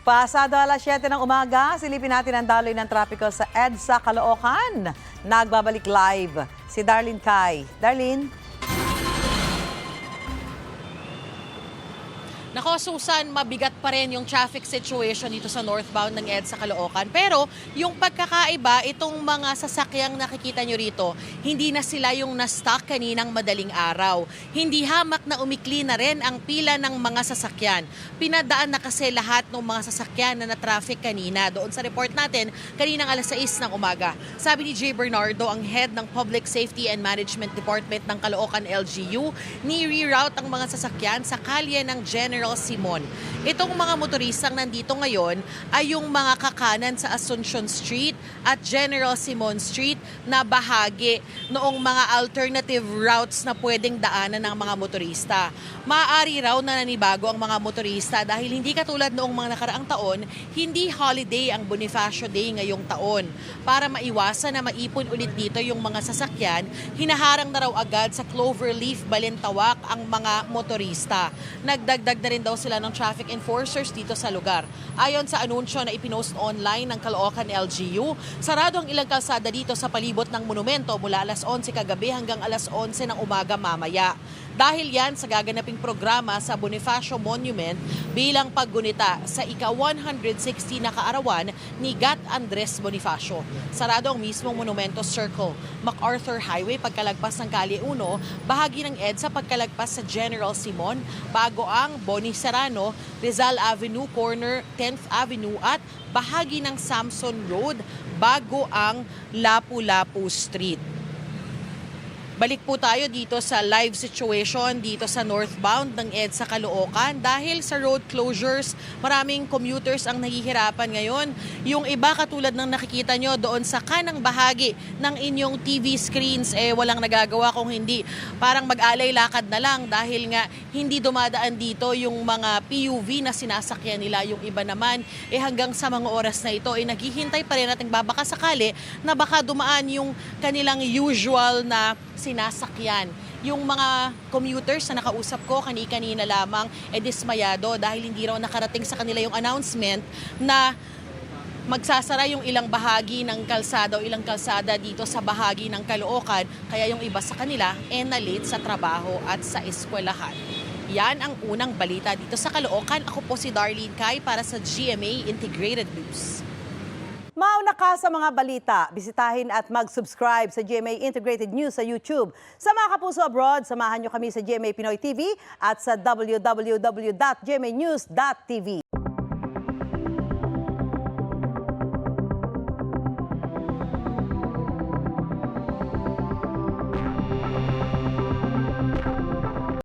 Pasado alas 7 ng umaga, silipin natin ang daloy ng trapiko sa EDSA Caloocan. Nagbabalik live si Darlene Kai. Darlene? Nako, Susan, mabigat pa rin yung traffic situation dito sa northbound ng EDSA Caloocan. Pero yung pagkakaiba, itong mga sasakyang nakikita nyo rito, hindi na sila yung na-stuck kaninang madaling araw. Hindi hamak na umikli na rin ang pila ng mga sasakyan. Pinadaan na kasi lahat ng mga sasakyan na na-traffic kanina. Doon sa report natin, kaninang alas 6 ng umaga. Sabi ni Jay Bernardo, ang head ng Public Safety and Management Department ng Caloocan LGU, ni-reroute ang mga sasakyan sa kalye ng General Simon. Itong mga motoristang nandito ngayon ay yung mga kakanan sa Asuncion Street at General Simon Street na bahagi noong mga alternative routes na pwedeng daanan ng mga motorista. Maaari raw na nanibago ang mga motorista dahil hindi katulad noong mga nakaraang taon, hindi holiday ang Bonifacio Day ngayong taon. Para maiwasan na maipon ulit dito yung mga sasakyan, hinaharang na raw agad sa Cloverleaf, Balintawak ang mga motorista. Nagdagdag na rin daw sila ng traffic enforcers dito sa lugar. Ayon sa anunsyo na ipinost online ng Caloocan LGU, sarado ang ilang kalsada dito sa palibot ng monumento mula alas 11 kagabi hanggang alas 11 ng umaga mamaya. Dahil yan sa gaganaping programa sa Bonifacio Monument bilang paggunita sa ika-160 na kaarawan ni Gat Andres Bonifacio. Sarado ang mismong Monumento Circle, MacArthur Highway pagkalagpas ng Kalye 1, bahagi ng EDSA pagkalagpas sa General Simon, bago ang Boni Serrano, Rizal Avenue corner 10th Avenue at bahagi ng Samson Road bago ang Lapu-Lapu Street. Balik po tayo dito sa live situation dito sa northbound ng EDSA Caloocan dahil sa road closures, maraming commuters ang nahihirapan ngayon. Yung iba katulad ng nakikita nyo doon sa kanang bahagi ng inyong TV screens, walang nagagawa kung hindi parang mag-alay lakad na lang dahil nga hindi dumadaan dito yung mga PUV na sinasakyan nila. Yung iba naman hanggang sa mga oras na ito naghihintay pa rin nating babaka sakali na baka dumaan yung kanilang usual na sinasakyan. Yung mga commuters na nakausap ko kanina lamang dismayado dahil hindi raw nakarating sa kanila yung announcement na magsasara yung ilang bahagi ng kalsada o ilang kalsada dito sa bahagi ng Caloocan, kaya yung iba sa kanila na-late sa trabaho at sa eskwelahan. Yan ang unang balita dito sa Caloocan. Ako po si Darlene Kai para sa GMA Integrated News. Mauna ka sa mga balita. Bisitahin at mag-subscribe sa GMA Integrated News sa YouTube. Sa mga kapuso abroad, samahan nyo kami sa GMA Pinoy TV at sa www.gmanews.tv.